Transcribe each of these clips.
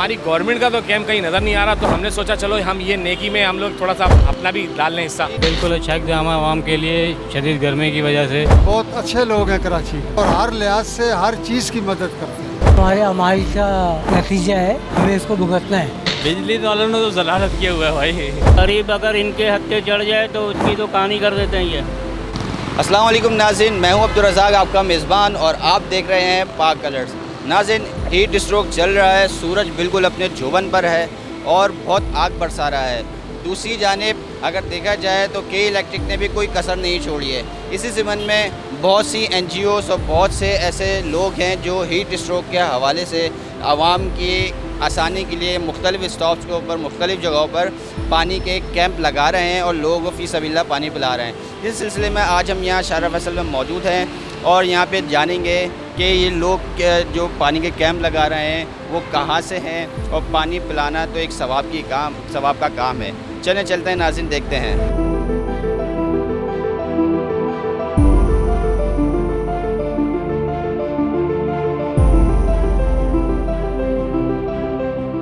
हमारी गवर्नमेंट का तो कैंप कहीं नज़र नहीं आ रहा, तो हमने सोचा चलो हम ये नेकी में हम लोग थोड़ा सा अपना भी डाल लें हिस्सा। बिल्कुल अच्छा इक़दाम है आवाम के लिए शदीद गर्मी की वजह से। बहुत अच्छे लोग हैं कराची और हर लिहाज से हर चीज़ की मदद करते हैं। हमारे अमाल का नतीजा है, हमें इसको भुगतना है। बिजली वालों ने तो जलालत किया हुआ है भाई। गरीब अगर इनके हत्थे चढ़ जाए तो उसकी तो कहानी कर देते हैं ये। अस्सलाम वालेकुम नाज़रीन, मैं हूं अब्दुल रज़ाक आपका मेज़बान और आप देख रहे हैं पाक कलर्स। नाज़रीन, हीट स्ट्रोक चल रहा है, सूरज बिल्कुल अपने जोबन पर है और बहुत आग बरसा रहा है। दूसरी जानिब अगर देखा जाए तो के इलेक्ट्रिक ने भी कोई कसर नहीं छोड़ी है। इसी ज़मन में बहुत सी NGOs और बहुत से ऐसे लोग हैं जो हीट स्ट्रोक के हवाले से आवाम की आसानी के लिए मुख्तलिफ़ स्टॉप्स के ऊपर मुख्तलिफ़ जगहों पर पानी के कैंप लगा रहे हैं और लोगों को फ़ी सबिल्लाह पानी पिला रहे हैं। इस सिलसिले में आज हम यहाँ शारा फैसल में मौजूद हैं और यहाँ पे जानेंगे कि ये लोग जो पानी के कैंप लगा रहे हैं वो कहाँ से हैं और पानी पिलाना तो एक सवाब का काम है। चलें चलते हैं नाज़रीन, देखते हैं।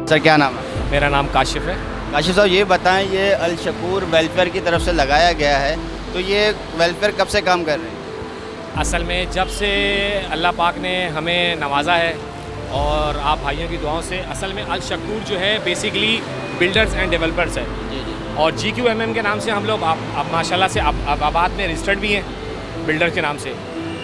सर क्या नाम है? मेरा नाम काशिफ है। काशिफ साहब ये बताएं, ये अल शकूर वेलफेयर की तरफ से लगाया गया है, तो ये वेलफेयर कब से काम कर रहे हैं? असल में जब से अल्लाह पाक ने हमें नवाजा है और आप भाइयों की दुआओं से, असल में अल शकूर जो है बेसिकली बिल्डर्स एंड डेवलपर्स है और GQMM के नाम से हम लोग अब माशाल्लाह से आबाद में रजिस्टर्ड भी हैं बिल्डर के नाम से।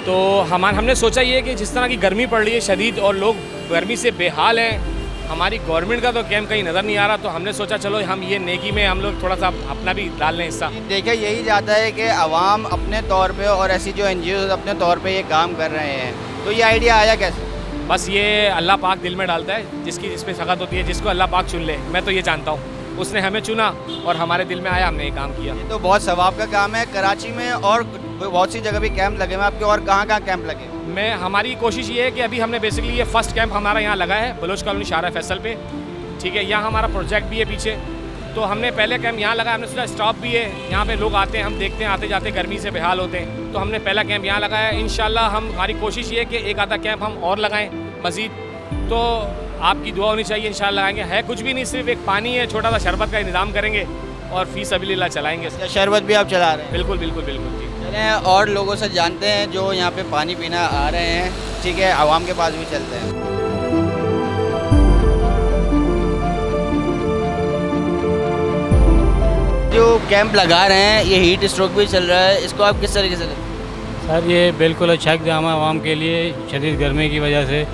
तो हमने सोचा ये कि जिस तरह की गर्मी पड़ रही है शदीद और लोग गर्मी से बेहाल हैं, हमारी गवर्नमेंट का तो कैंप कहीं नज़र नहीं आ रहा, तो हमने सोचा चलो हम ये नेकी में हम लोग थोड़ा सा अपना भी डाल लें हिस्सा। देखिए यही जाता है कि आवाम अपने तौर पे और ऐसी जो NGOs अपने तौर पे ये काम कर रहे हैं, तो ये आइडिया आया कैसे? बस ये अल्लाह पाक दिल में डालता है, जिस पे सख्त होती है, जिसको अल्लाह पाक चुन ले। मैं तो ये जानता हूँ उसने हमें चुना और हमारे दिल में आया, हमने ये काम किया। तो बहुत सवाब का काम है। कराची में और बहुत सी जगह भी कैंप लगे हुए हैं आपके, और कहाँ कैंप लगे? हमारी कोशिश ये है कि अभी हमने बेसिकली ये फ़र्स्ट कैंप हमारा यहाँ लगा है बलोच कॉलोनी शारा फैसल पे, ठीक है। यहाँ हमारा प्रोजेक्ट भी है पीछे, तो हमने पहले कैंप यहाँ लगाया। हमने सोचा स्टॉप भी है, यहाँ पे लोग आते हैं, हम देखते हैं आते जाते गर्मी से बेहाल होते हैं, तो हमने पहला कैंप यहाँ लगाया। इंशाल्लाह हमारी कोशिश ये है कि एक आधा कैंप हम और लगाएँ मज़ीद, तो आपकी दुआ होनी चाहिए, इंशाल्लाह लगाएंगे। है कुछ भी नहीं, सिर्फ एक पानी है, छोटा सा शरबत का इंतज़ाम करेंगे और फ़ी सबिलिल्लाह चलाएँगे। शरबत भी आप चला रहे हैं? बिल्कुल बिल्कुल बिल्कुल जी। चलें और लोगों से जानते हैं जो यहाँ पे पानी पीना आ रहे हैं, ठीक है। आवाम के पास भी चलते हैं। जो कैंप लगा रहे हैं, ये हीट स्ट्रोक भी चल रहा है, इसको आप किस तरीके से लेते हैं? सर ये बिल्कुल अच्छा इक़दाम है आवाम के लिए शदीद गर्मी की वजह से।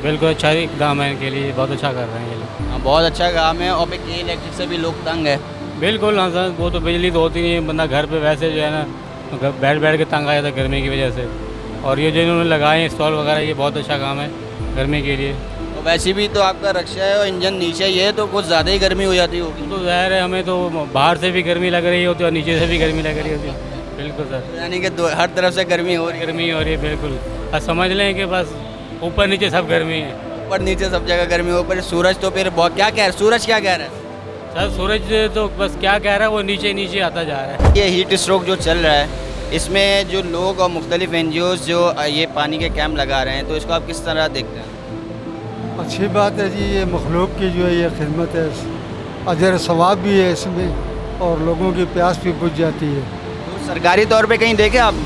बिल्कुल अच्छा इक़दाम है इनके लिए, बहुत अच्छा कर रहे हैं ये लोग। हाँ, बहुत अच्छा काम है। और के इलेक्ट्रिक से भी लोग तंग है। बिल्कुल हाँ सर, वो तो बिजली तो होती नहीं है, बंदा घर पे वैसे जो है ना बैठ के तंग आ जाता है गर्मी की वजह से। और ये जो इन्होंने लगाए हैं स्टॉल वगैरह, ये बहुत अच्छा काम है गर्मी के लिए। और वैसे भी तो आपका रक्षा है और इंजन नीचे ही है, तो कुछ ज़्यादा ही गर्मी हो जाती होगी। तो ज़ाहिर है हमें तो बाहर से भी गर्मी लग रही होती है और नीचे से भी गर्मी लग रही होती है। बिल्कुल सर, यानी कि हर तरफ से गर्मी हो रही है। गर्मी हो रही है बिल्कुल। अब समझ लें कि बस ऊपर नीचे सब गर्मी है। ऊपर नीचे सब जगह गर्मी हो, ऊपर सूरज तो फिर बहुत क्या कह रहा है? सूरज क्या कह रहा है? सर सूरज तो बस क्या कह रहा है, वो नीचे नीचे आता जा रहा है। ये हीट स्ट्रोक जो चल रहा है, इसमें जो लोग और मुख्तलिफ NGOs जो ये पानी के कैंप लगा रहे हैं, तो इसको आप किस तरह देखते हैं? अच्छी बात है जी, ये मखलूक की जो है ये खिदमत है, अजर सवाब भी है इसमें और लोगों की प्यास भी बुझ जाती है। तो सरकारी तौर पे कहीं देखे आपने?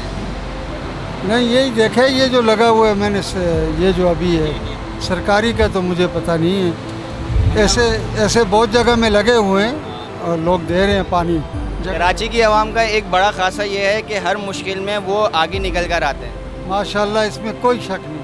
नहीं, यही देखे ये जो लगा हुआ है मैंने ये जो अभी है, सरकारी का तो मुझे पता नहीं है। ऐसे बहुत जगह में लगे हुए हैं और लोग दे रहे हैं पानी। कराची की आवाम का एक बड़ा खासा ये है कि हर मुश्किल में वो आगे निकल कर आते हैं। माशाल्लाह, इसमें कोई शक नहीं,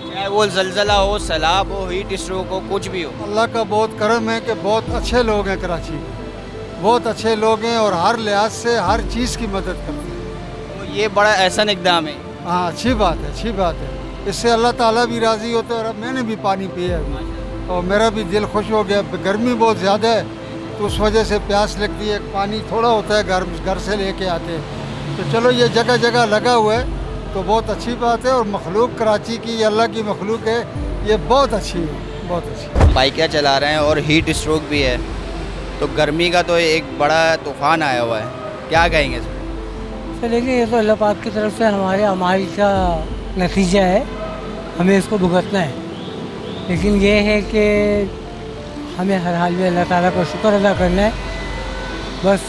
चाहे वो ज़लज़ला हो, सैलाब हो, हीट स्ट्रोक हो, कुछ भी हो। अल्लाह का बहुत करम है कि बहुत अच्छे लोग हैं कराची के, बहुत अच्छे लोग हैं और हर लिहाज से हर चीज़ की मदद करते हैं। तो ये बड़ा एहसान इक़दाम है। हाँ, अच्छी बात है, अच्छी बात है। इससे अल्लाह ताला भी राज़ी होता है और अब मैंने भी पानी पिया है और मेरा भी दिल खुश हो गया। गर्मी बहुत ज़्यादा है तो उस वजह से प्यास लगती है, पानी थोड़ा होता है, घर से लेके आते हैं। तो चलो ये जगह जगह लगा हुआ है तो बहुत अच्छी बात है। और मखलूक कराची की, ये अल्लाह की मखलूक है, ये बहुत अच्छी है, बहुत अच्छी। बाइकें चला रहे हैं और हीट स्ट्रोक भी है, तो गर्मी का तो एक बड़ा तूफ़ान आया हुआ है, क्या कहेंगे इसमें? तो देखिए ये तो अल्लाह पाक की तरफ से हमारे अमाल का नतीजा है, हमें इसको भुगतना है। लेकिन ये है कि हमें हर हाल में अल्लाह ताला का शुक्र अदा करना है। बस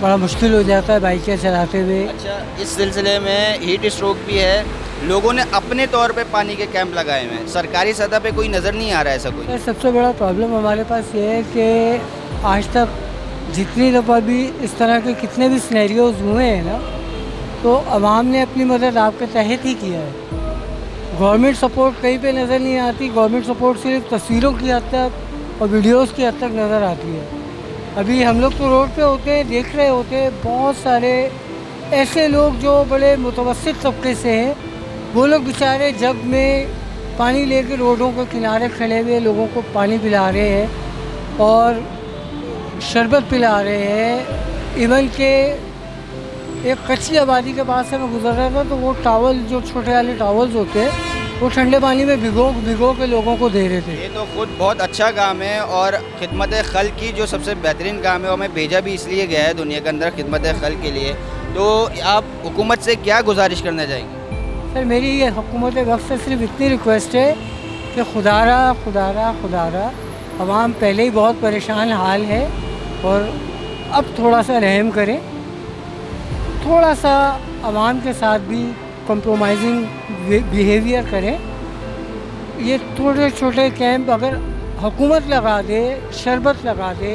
बड़ा मुश्किल हो जाता है बाइकें चलाते हुए। अच्छा, इस सिलसिले में हीट स्ट्रोक भी है, लोगों ने अपने तौर पे पानी के कैंप लगाए हुए हैं, सरकारी सतह पे कोई नज़र नहीं आ रहा है ऐसा कोई। सर सबसे बड़ा प्रॉब्लम हमारे पास ये है कि आज तक जितनी दफ़ा भी इस तरह के कितने भी सिनेरियोज हुए हैं ना, तो आवाम ने अपनी मदद आपके तहत ही किया है। गवर्नमेंट सपोर्ट कहीं पे नज़र नहीं आती। गवर्नमेंट सपोर्ट सिर्फ तस्वीरों की हद तक और वीडियोस की हद तक नज़र आती है। अभी हम लोग तो रोड पे होते हैं, देख रहे होते हैं बहुत सारे ऐसे लोग जो बड़े मुतवस्सित तबके से हैं, वो लोग बेचारे जग में पानी लेके रोडों के किनारे खड़े हुए लोगों को पानी पिला रहे हैं और शरबत पिला रहे हैं। इवन के एक कच्ची आबादी के पास से मैं गुजर रहा था, तो वो टावल जो छोटे वाले टावल्स होते हैं वो ठंडे पानी में भिगो के लोगों को दे रहे थे। ये तो खुद बहुत अच्छा काम है और खिदमत खल्क की जो सबसे बेहतरीन काम है, वो हमें भेजा भी इसलिए गया है दुनिया के अंदर खिदमत खल्क के लिए। तो आप हुकूमत से क्या गुजारिश करना चाहेंगे? सर मेरी ये हुकूमत वक्त से सिर्फ इतनी रिक्वेस्ट है कि खुदारा अवाम पहले ही बहुत परेशान हाल है और अब थोड़ा सा रहम करें, थोड़ा सा अवाम के साथ भी कंप्रोमाइजिंग बिहेवियर करें। ये छोटे छोटे कैंप अगर हुकूमत लगा दे, शरबत लगा दे,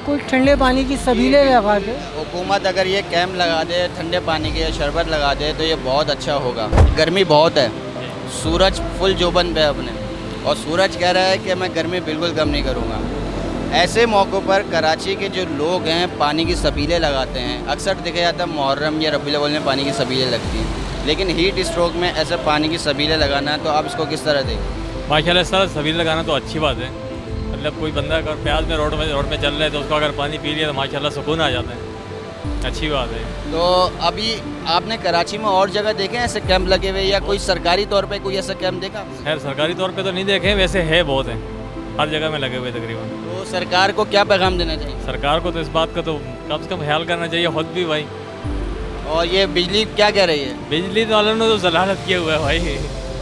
कोई ठंडे पानी की सबीलें लगा दे। हुकूमत अगर ये कैंप लगा दे, ठंडे पानी के शरबत लगा दे, तो ये बहुत अच्छा होगा। गर्मी बहुत है, सूरज फुल जोबन पे अपने, और सूरज कह रहा है कि मैं गर्मी बिल्कुल कम नहीं करूँगा। ऐसे मौक़ों पर कराची के जो लोग हैं पानी की सबीलें लगाते हैं। अक्सर देखा जाता है मुहर्रम या रबीउल अव्वल में पानी की सबीलें लगती हैं, लेकिन हीट स्ट्रोक में ऐसे पानी की सबीलें लगाना है, तो आप इसको किस तरह देखें? माशाल्लाह सर, सबील लगाना तो अच्छी बात है। मतलब कोई बंदा अगर प्याज में रोड में चल रहा है तो उसको अगर पानी पी लिया तो माशाल्लाह सुकून आ जाता है, अच्छी बात है। तो अभी आपने कराची में और जगह देखे हैं ऐसे कैंप लगे हुए, या कोई सरकारी तौर पे कोई ऐसा कैंप देखा? खैर सरकारी तौर पे तो नहीं देखे, वैसे है बहुत है, हर जगह में लगे हुए तकरीबन। तो सरकार को क्या पैगाम देना चाहिए? सरकार को तो इस बात का तो कम से कम ख्याल करना चाहिए, खुद भी भाई। और ये बिजली क्या कह रही है? बिजली वालों ने तो जलालत किया हुआ है भाई।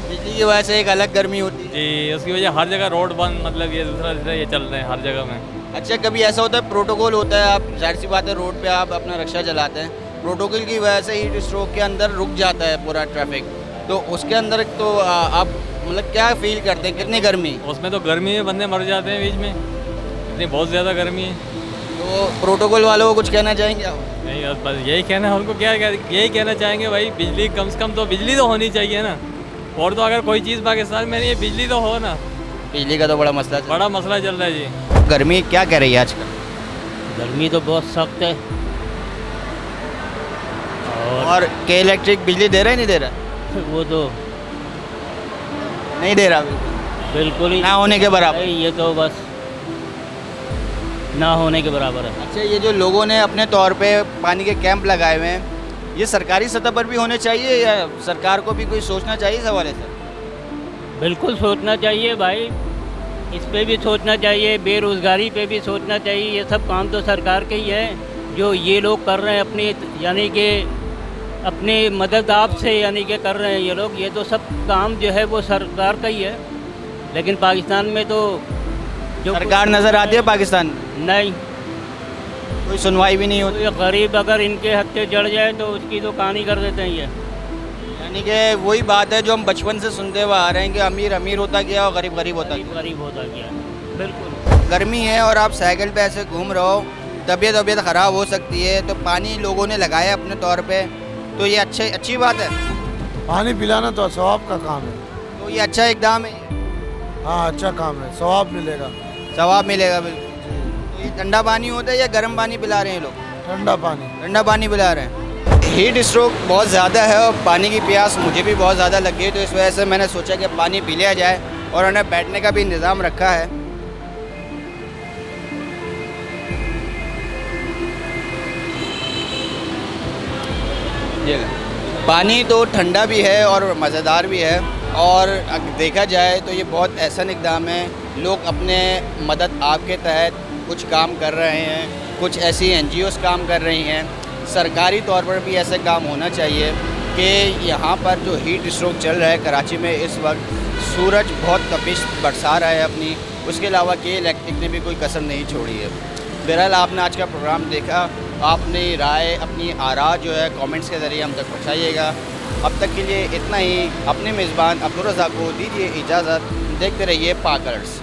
बिजली की वजह से एक अलग गर्मी होती है जी, उसकी वजह हर जगह रोड बंद, मतलब ये दूसरा ये चल रहे हैं हर जगह में। अच्छा, कभी ऐसा होता है प्रोटोकॉल होता है, आप जाहिर सी बात है रोड पे आप अपना रिक्शा चलाते हैं, प्रोटोकॉल की वजह से हीट स्ट्रोक के अंदर रुक जाता है पूरा ट्रैफिक, तो उसके अंदर तो आप मतलब क्या फील करते हैं? कितनी गर्मी? उसमें तो गर्मी में बंदे मर जाते हैं बीच में, इतनी बहुत ज़्यादा गर्मी है। तो प्रोटोकॉल वालों को कुछ कहना चाहेंगे आप? नहीं बस यही कहना है उनको, क्या यही कहना चाहेंगे भाई, बिजली कम से कम तो बिजली तो होनी चाहिए ना। और तो अगर कोई चीज़ पाकिस्तान में नहीं है, बिजली तो हो ना। बिजली का तो बड़ा मसला बड़ा मसला चल रहा है जी। गर्मी क्या कह रही है आजकल? गर्मी तो बहुत सख्त है। और के इलेक्ट्रिक बिजली दे रहा है नहीं दे रहा? वो तो नहीं दे रहा, बिल्कुल ही ना होने के बराबर। ये तो बस ना होने के बराबर है। अच्छा, ये जो लोगों ने अपने तौर पे पानी के कैंप लगाए हुए हैं, ये सरकारी सतह पर भी होने चाहिए या सरकार को भी कोई सोचना चाहिए इस हवाले से? बिल्कुल सोचना चाहिए भाई, इस पे भी सोचना चाहिए, बेरोज़गारी पे भी सोचना चाहिए। ये सब काम तो सरकार के ही है, जो ये लोग कर रहे हैं अपनी, यानी कि अपनी मदद आपसे यानी कि कर रहे हैं ये लोग। ये तो सब काम जो है वो सरकार का ही है, लेकिन पाकिस्तान में तो जो सरकार नज़र आती है पाकिस्तान में? नहीं, कोई सुनवाई भी नहीं होती। ये गरीब अगर इनके हत्थे जड़ जाए तो उसकी तो कहानी कर देते हैं ये। यानी कि वही बात है जो हम बचपन से सुनते हुए आ रहे हैं कि अमीर अमीर होता गया और गरीब गरीब होता गया। गरीब होता गया, बिल्कुल। गर्मी है और आप साइकिल पे ऐसे घूम रहे हो, तबीयत ख़राब हो सकती है, तो पानी लोगों ने लगाया अपने तौर पे, तो ये अच्छी बात है। पानी पिलाना तो सवाब का काम है। तो ये अच्छा इकदाम है, हाँ अच्छा काम है, सवाब मिलेगा। सवाब मिलेगा बिल्कुल। तो ये ठंडा पानी होता है या गर्म पानी पिला रहे हैं लोग? ठंडा पानी। ठंडा पानी पिला रहे हैं। हीट स्ट्रोक बहुत ज़्यादा है और पानी की प्यास मुझे भी बहुत ज़्यादा लगी है, तो इस वजह से मैंने सोचा कि पानी पी लिया जाए, और उन्हें बैठने का भी इंतज़ाम रखा है। पानी तो ठंडा भी है और मज़ेदार भी है, और देखा जाए तो ये बहुत एहसन इक़दाम है। लोग अपने मदद आपके तहत कुछ काम कर रहे हैं, कुछ ऐसी NGOs काम कर रही हैं। सरकारी तौर पर भी ऐसे काम होना चाहिए कि यहाँ पर जो हीट स्ट्रोक चल रहा है कराची में इस वक्त, सूरज बहुत तपिश बरसा रहा है अपनी, उसके अलावा के इलेक्ट्रिक ने भी कोई कसर नहीं छोड़ी है। बहरहाल आपने आज का प्रोग्राम देखा, आपने राय अपनी आरा जो है कमेंट्स के ज़रिए हम तक पहुँचाइएगा। अब तक के लिए इतना ही। अपने मेज़बान अब्दुल रज़ाक को दीजिए इजाज़त। देखते रहिए पाक कलर्स।